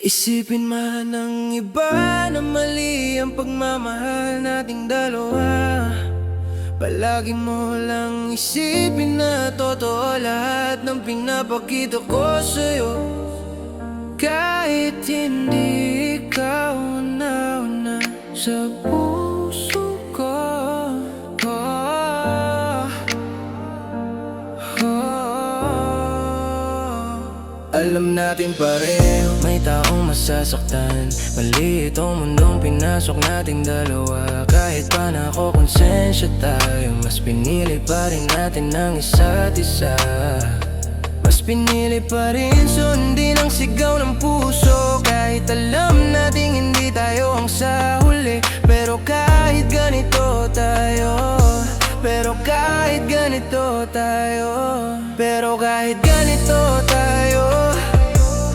Isipin man ng iba na mali ang pagmamahal nating dalawa, palagi mo lang isipin na totoo lahat ng pinapakita ko sa'yo. Kahit hindi ikaw una-una sa puso ko. Alam natin pareho may taong masasaktan. Mali itong mundong pinasok nating dalawa. Kahit pa nakokonsensya tayo, mas pinili pa rin natin ang isa't isa. Mas pinili pa rin sundin ang sigaw ng puso. Kahit alam nating hindi tayo ang sa huli. Pero kahit ganito tayo, pero kahit ganito tayo, pero kahit ganito tayo,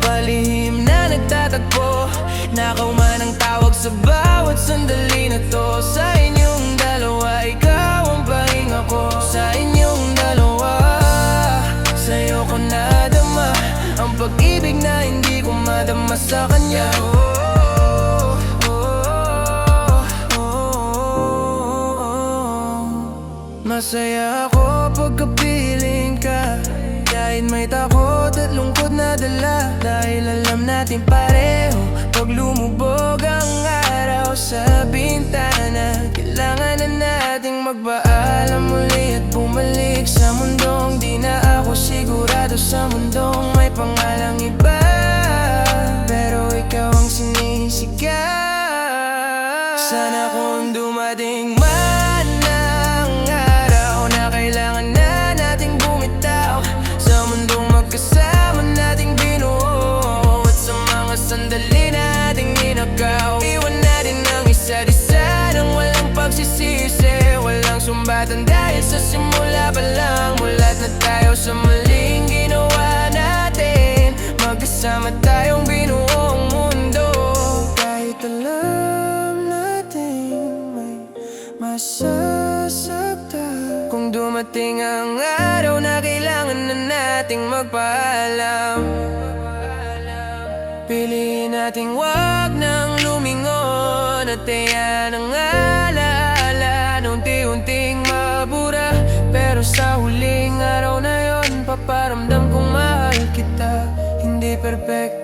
palihim na nagtatagpo. Nakaw man ang tawag sa bawat sandali na to. Sa inyong dalawa, ikaw ang pahinga ko. Sa inyong dalawa, sa'yo ko nadama ang pag-ibig na hindi ko madama sa kanya. Masaya ako pagkapiling ka, kahit may takot at lungkot na dala. Dahil alam natin pareho, pag lumubog ang araw sa bintana, kailangan na nating magpaalam muli at bumalik sa mundong di na ako sigurado. Sa mundong may pangalang iba, pero ikaw ang sinisigaw. Sana kung dumating man ang araw na kailangan na nating bumitaw sa mundong magkasama nating binuo, at sa mga sandali nating ninagaw, iwan natin ang isa't isa nang walang pagsisisi. Walang sumbatan dahil sa simula pa lang, mulat na tayo sa maling ginawa natin. Magkasama tayong binuo ang mundo. Kahit alam natin may masasaktan, kung dumating ang araw na kailangan na nating magpaalam, piliin nating wag nang lumingon at tiyan ang alaala na unti-unting mabura. Pero sa huling araw na yon, paparamdam kong mahal kita. Hindi perfect